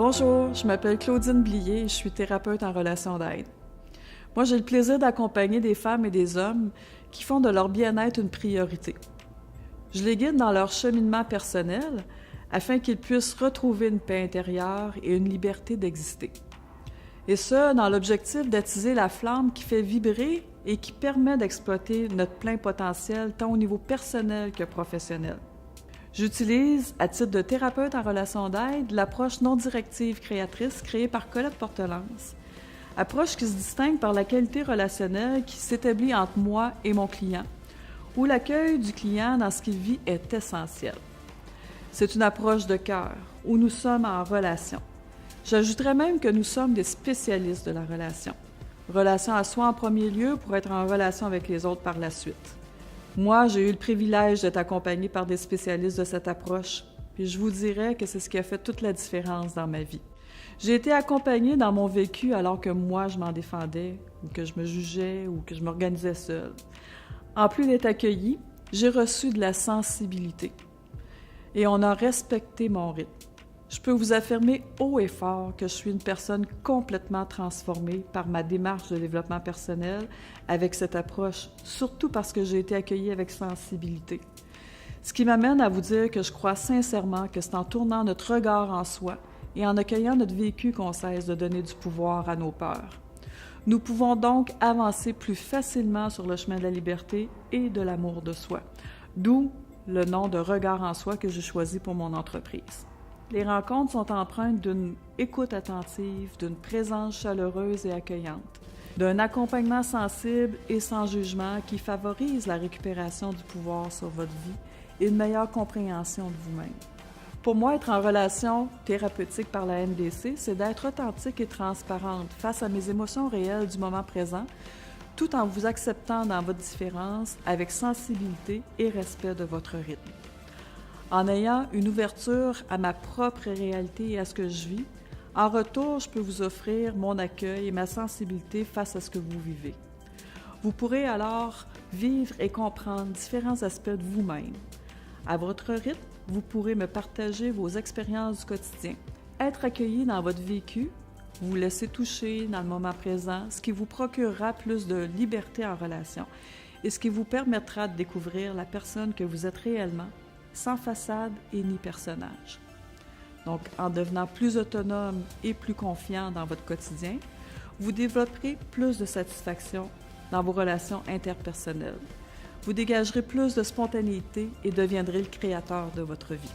Bonjour, je m'appelle Claudine Blier et je suis thérapeute en relation d'aide. Moi, j'ai le plaisir d'accompagner des femmes et des hommes qui font de leur bien-être une priorité. Je les guide dans leur cheminement personnel afin qu'ils puissent retrouver une paix intérieure et une liberté d'exister. Et ce, dans l'objectif d'attiser la flamme qui fait vibrer et qui permet d'exploiter notre plein potentiel tant au niveau personnel que professionnel. J'utilise, à titre de thérapeute en relation d'aide, l'approche non directive créatrice créée par Colette Portelance. Approche qui se distingue par la qualité relationnelle qui s'établit entre moi et mon client, où l'accueil du client dans ce qu'il vit est essentiel. C'est une approche de cœur, où nous sommes en relation. J'ajouterais même que nous sommes des spécialistes de la relation. Relation à soi en premier lieu pour être en relation avec les autres par la suite. Moi, j'ai eu le privilège d'être accompagnée par des spécialistes de cette approche, puis je vous dirais que c'est ce qui a fait toute la différence dans ma vie. J'ai été accompagnée dans mon vécu alors que moi, je m'en défendais, ou que je me jugeais, ou que je m'organisais seule. En plus d'être accueillie, j'ai reçu de la sensibilité. Et on a respecté mon rythme. Je peux vous affirmer haut et fort que je suis une personne complètement transformée par ma démarche de développement personnel avec cette approche, surtout parce que j'ai été accueillie avec sensibilité. Ce qui m'amène à vous dire que je crois sincèrement que c'est en tournant notre regard en soi et en accueillant notre vécu qu'on cesse de donner du pouvoir à nos peurs. Nous pouvons donc avancer plus facilement sur le chemin de la liberté et de l'amour de soi, d'où le nom de regard en soi que j'ai choisi pour mon entreprise. Les rencontres sont empreintes d'une écoute attentive, d'une présence chaleureuse et accueillante, d'un accompagnement sensible et sans jugement qui favorise la récupération du pouvoir sur votre vie et une meilleure compréhension de vous-même. Pour moi, être en relation thérapeutique par la NDC, c'est d'être authentique et transparente face à mes émotions réelles du moment présent, tout en vous acceptant dans votre différence avec sensibilité et respect de votre rythme. En ayant une ouverture à ma propre réalité et à ce que je vis, en retour, je peux vous offrir mon accueil et ma sensibilité face à ce que vous vivez. Vous pourrez alors vivre et comprendre différents aspects de vous-même. À votre rythme, vous pourrez me partager vos expériences du quotidien, être accueilli dans votre vécu, vous laisser toucher dans le moment présent, ce qui vous procurera plus de liberté en relation et ce qui vous permettra de découvrir la personne que vous êtes réellement, sans façade et ni personnage. Donc, en devenant plus autonome et plus confiant dans votre quotidien, vous développerez plus de satisfaction dans vos relations interpersonnelles. Vous dégagerez plus de spontanéité et deviendrez le créateur de votre vie.